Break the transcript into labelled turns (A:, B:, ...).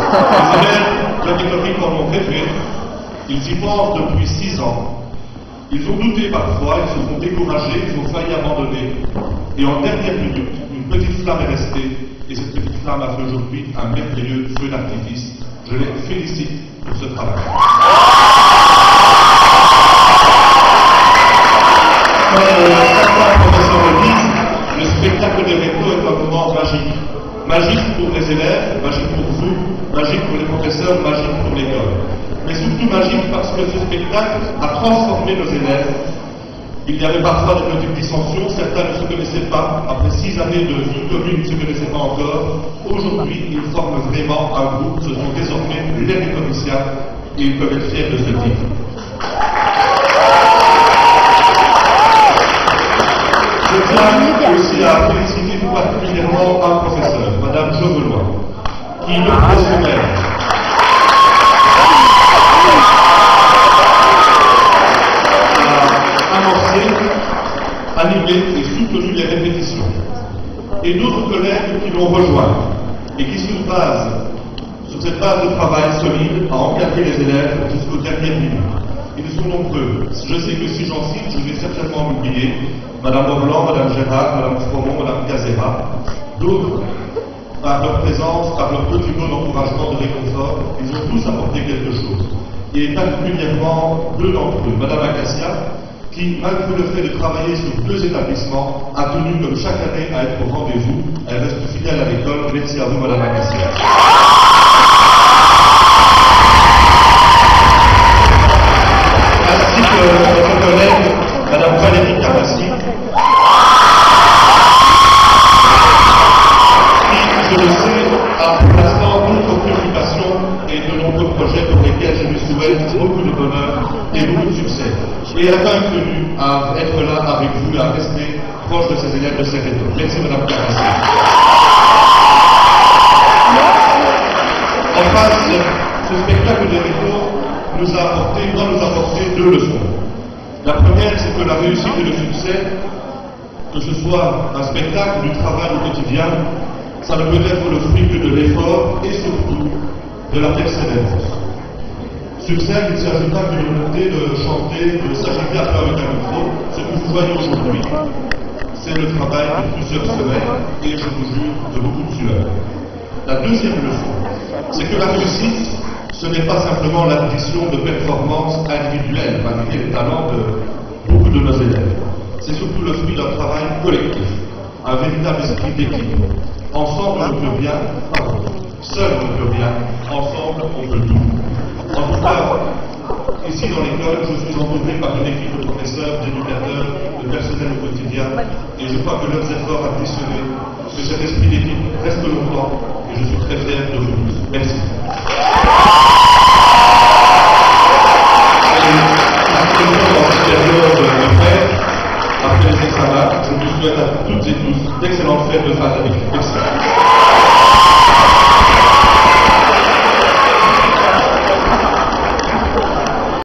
A: Les élèves de méthodique en ont rêvé, ils y pensent depuis 6 ans. Ils ont douté parfois, ils se sont découragés, ils ont failli abandonner. Et en dernière minute, une petite flamme est restée, et cette petite flamme a fait aujourd'hui un merveilleux feu d'artifice. Je les félicite pour ce travail. Comme certains professeurs le disent, le spectacle des rétros est un moment magique. Magique pour les élèves, magique pour vous, magique pour les professeurs, magique pour l'école. Mais surtout magique parce que ce spectacle a transformé nos élèves. Il y avait parfois des petites dissensions, certains ne se connaissaient pas. Après 6 années de vie commune, ils ne se connaissaient pas encore. Aujourd'hui, ils forment vraiment un groupe. Ce sont désormais les mécaniciens et ils peuvent être fiers de ce titre. Je tiens aussi à féliciter tout particulièrement un professeur, Madame Jovelois, qui, le 1er mai, animé et soutenu les répétitions. Et d'autres collègues qui l'ont rejoint et qui, sur cette base de travail solide, a encadré les élèves jusqu'aux dernières minutes. Ils sont nombreux. Je sais que si j'en cite, je vais certainement m'oublier. Madame Orlan, Madame Gérard, Madame Fromont, Madame Casera. D'autres, par leur présence, par leur petit mot d'encouragement, de réconfort, ils ont tous apporté quelque chose. Et particulièrement 2 d'entre eux, Madame Acacia, qui, malgré le fait de travailler sur 2 établissements, a tenu comme chaque année à être au rendez-vous. Elle reste fidèle à l'école. Merci à vous, Madame Acacia. Ainsi que notre collègue, Madame Valérie Carassi, qui, je le sais, a pour l'instant d'autres préoccupations et de nombreux projets pour lesquels je lui souhaite beaucoup de bonheur et beaucoup de succès. Et elle a quand même tenu à être là avec vous et à rester proche de ses élèves de cette école. Merci Madame Carassi. En face, ce spectacle des rétros doit nous apporter 2 leçons. La première, c'est que la réussite et le succès, que ce soit un spectacle, du travail au quotidien, ça ne peut être le fruit que de l'effort et surtout de la persévérance. Sur scène, il ne s'agit pas d'une volonté de chanter, de s'agiter à faire avec un micro. Ce que vous voyez aujourd'hui, c'est le travail de plusieurs semaines et, je vous jure, de beaucoup de sueur. La deuxième leçon, c'est que la réussite, ce n'est pas simplement l'addition de performances individuelles, malgré les talents de beaucoup de nos élèves. C'est surtout le fruit d'un travail collectif, un véritable esprit d'équipe. Ensemble, on peut bien, seul on peut bien, ensemble on peut tout. En tout cas, ici dans l'école, je suis entouré par une équipe de professeurs, d'éducateurs, de personnel au quotidien, et je crois que leurs efforts additionnés, que cet esprit d'équipe reste longtemps, et je suis très fier de vous tous. Merci. Après les examens, je vous souhaite à toutes et tous d'excellentes fêtes de fin d'année. Merci.